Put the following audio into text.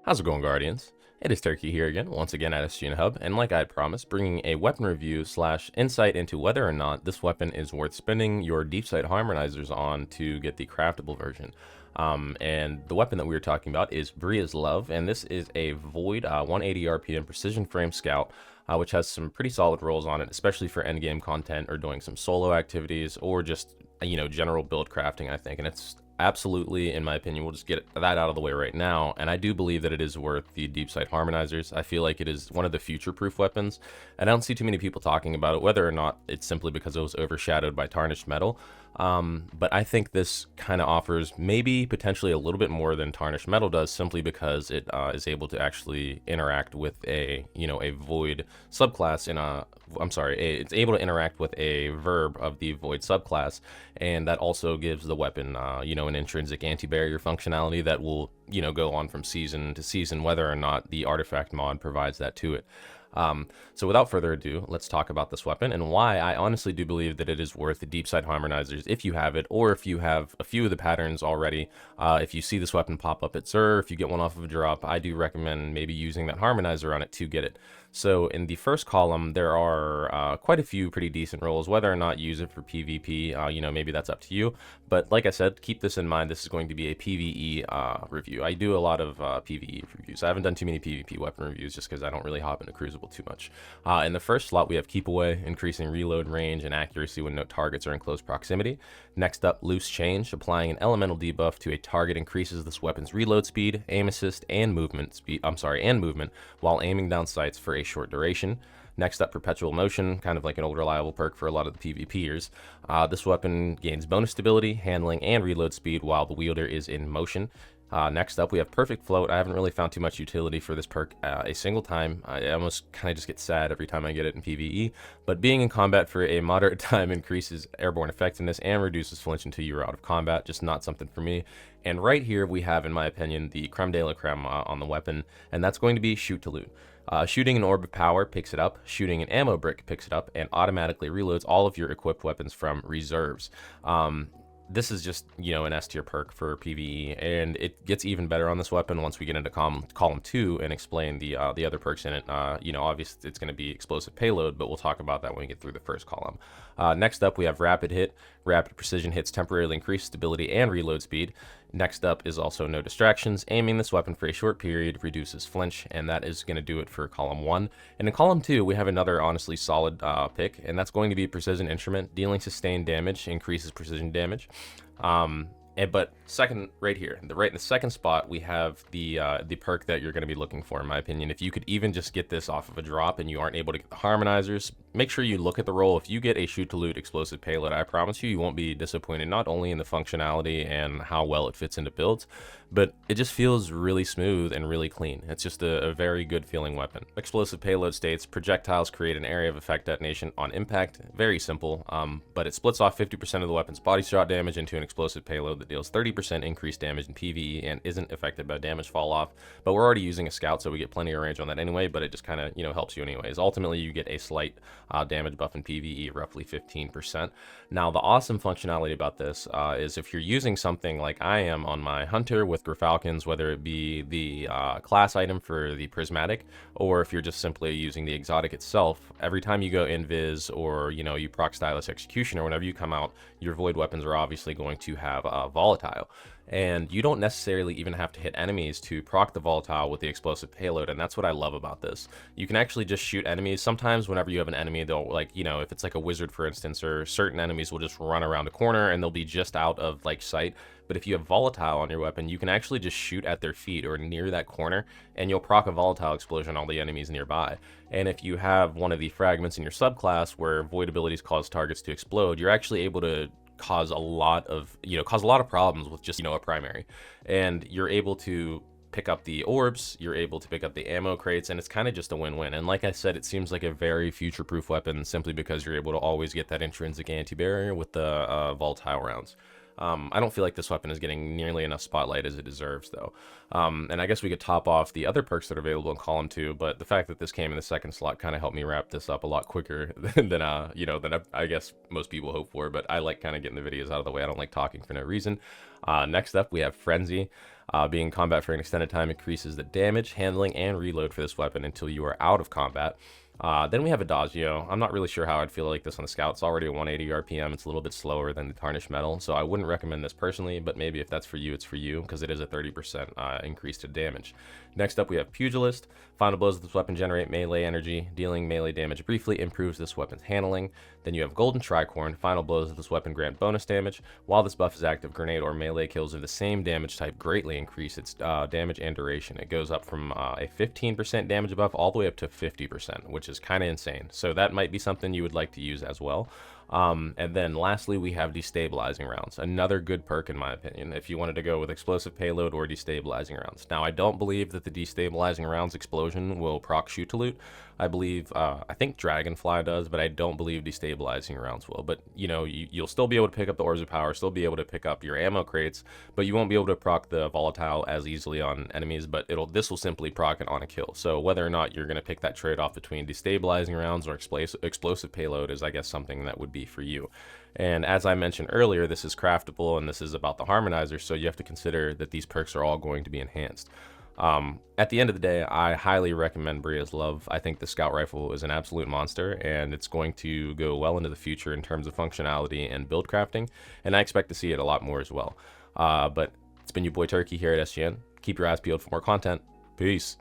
How's it going, Guardians? It is Turkey here again, once again at SGN Hub, and like I had promised, bringing a weapon review / insight into whether or not this weapon is worth spending your Deepsight Harmonizers on to get the craftable version. And the weapon that we were talking about is Bria's Love, and this is a Void 180 RPM precision frame scout, which has some pretty solid rolls on it, especially for endgame content or doing some solo activities or just general build crafting, I think. And it's absolutely, in my opinion, we'll just get that out of the way right now, and I do believe that it is worth the Deepsight Harmonizers. I feel like it is one of the future-proof weapons, and I don't see too many people talking about it, whether or not it's simply because it was overshadowed by Tarnished-Mettle. But I think this kind of offers maybe potentially a little bit more than Tarnished-Mettle does, simply because it is able to actually interact with a Void subclass in a it's able to interact with a verb of the Void subclass, and that also gives the weapon, an intrinsic anti-barrier functionality that will, go on from season to season, whether or not the artifact mod provides that to it. So without further ado, let's talk about this weapon and why I honestly do believe that it is worth the Deepsight Harmonizers if you have it, or if you have a few of the patterns already. If you see this weapon pop up at Xur, if you get one off of a drop, I do recommend maybe using that Harmonizer on it to get it. So in the first column, there are quite a few pretty decent rolls. Whether or not you use it for PvP, maybe that's up to you. But like I said, keep this in mind. This is going to be a PvE review. I do a lot of PvE reviews. I haven't done too many PvP weapon reviews just because I don't really hop into Crucible too much. In the first slot, we have Keep Away, increasing reload range and accuracy when no targets are in close proximity. Next up, Loose Change, applying an elemental debuff to a target increases this weapon's reload speed, aim assist, and movement while aiming down sights for a short duration. Next up, Perpetual Motion, kind of like an old reliable perk for a lot of the PvPers. This weapon gains bonus stability, handling, and reload speed while the wielder is in motion. Next up, we have Perfect Float. I haven't really found too much utility for this perk a single time. I almost kind of just get sad every time I get it in PvE, but being in combat for a moderate time increases airborne effectiveness and reduces flinch until you're out of combat. Just not something for me. And right here we have, in my opinion, the creme de la creme on the weapon, and that's going to be Shoot to Loot. Shooting an Orb of Power picks it up, shooting an Ammo Brick picks it up, and automatically reloads all of your equipped weapons from reserves. This is just, an S tier perk for PvE, and it gets even better on this weapon once we get into column 2 and explain the other perks in it. Obviously it's going to be explosive payload, but we'll talk about that when we get through the first column. Next up, we have Rapid Hit. Rapid precision hits temporarily increase stability and reload speed. Next up is also No Distractions. Aiming this weapon for a short period reduces flinch, and that is going to do it for column 1. And in column 2, we have another honestly solid pick, and that's going to be Precision Instrument. Dealing sustained damage increases precision damage. But second, right here, in the second spot, we have the perk that you're going to be looking for, in my opinion. If you could even just get this off of a drop and you aren't able to get the Harmonizers, make sure you look at the roll. If you get a Shoot to Loot explosive payload, I promise you won't be disappointed, not only in the functionality and how well it fits into builds, but it just feels really smooth and really clean. It's just a very good feeling weapon. Explosive payload states, projectiles create an area of effect detonation on impact. Very simple, but it splits off 50% of the weapon's body shot damage into an explosive payload that deals 30% increased damage in PvE and isn't affected by damage fall off. But we're already using a scout, so we get plenty of range on that anyway, but it just kind of, helps you anyways. Ultimately, you get a slight damage buff in PvE, roughly 15%. Now, the awesome functionality about this is if you're using something like I am on my Hunter with Gryfalcons, whether it be the class item for the Prismatic, or if you're just simply using the exotic itself, every time you go Invis or, you proc Stylus Execution, or whenever you come out, your Void weapons are obviously going to have Volatile. And you don't necessarily even have to hit enemies to proc the Volatile with the explosive payload, and that's what I love about this. You can actually just shoot enemies. Sometimes whenever you have an enemy, they'll, if it's like a wizard, for instance, or certain enemies will just run around a corner and they'll be just out of, sight. But if you have Volatile on your weapon, you can actually just shoot at their feet or near that corner, and you'll proc a Volatile explosion on all the enemies nearby. And if you have one of the fragments in your subclass where Void abilities cause targets to explode, you're actually able to cause a lot of problems with just a primary, and you're able to pick up the orbs, you're able to pick up the ammo crates, and it's kind of just a win-win. And like I said, it seems like a very future-proof weapon simply because you're able to always get that intrinsic anti-barrier with the volatile rounds. I don't feel like this weapon is getting nearly enough spotlight as it deserves, though. And I guess we could top off the other perks that are available in Column 2, but the fact that this came in the second slot kind of helped me wrap this up a lot quicker than I guess most people hope for, but I like kind of getting the videos out of the way. I don't like talking for no reason. Next up, we have Frenzy. Being in combat for an extended time increases the damage, handling, and reload for this weapon until you are out of combat. Then we have Adagio. I'm not really sure how I'd feel like this on the Scout. It's already at 180 RPM. It's a little bit slower than the Tarnished-Mettle, so I wouldn't recommend this personally, but maybe if that's for you, it's for you, because it is a 30% increase to damage. Next up, we have Pugilist. Final blows of this weapon generate melee energy. Dealing melee damage briefly improves this weapon's handling. Then you have Golden Tricorn. Final blows of this weapon grant bonus damage. While this buff is active, grenade or melee kills of the same damage type greatly increase its damage and duration. It goes up from a 15% damage buff all the way up to 50%, which is kind of insane. So that might be something you would like to use as well. And then lastly, we have Destabilizing Rounds, another good perk in my opinion, if you wanted to go with Explosive Payload or Destabilizing Rounds. Now, I don't believe that the Destabilizing Rounds explosion will proc Shoot to Loot. I believe, I think Dragonfly does, but I don't believe Destabilizing Rounds will. But, you know, you'll still be able to pick up the Orbs of Power, still be able to pick up your ammo crates, but you won't be able to proc the Volatile as easily on enemies, but this will simply proc it on a kill. So whether or not you're going to pick that trade-off between Destabilizing Rounds or Explosive Payload is, I guess, something that would be for you. And as I mentioned earlier, this is craftable and this is about the harmonizers, so you have to consider that these perks are all going to be enhanced. At the end of the day, I highly recommend Bria's Love. I think the Scout Rifle is an absolute monster, and it's going to go well into the future in terms of functionality and build crafting, and I expect to see it a lot more as well. But it's been your boy Turkey here at SGN. Keep your eyes peeled for more content. Peace.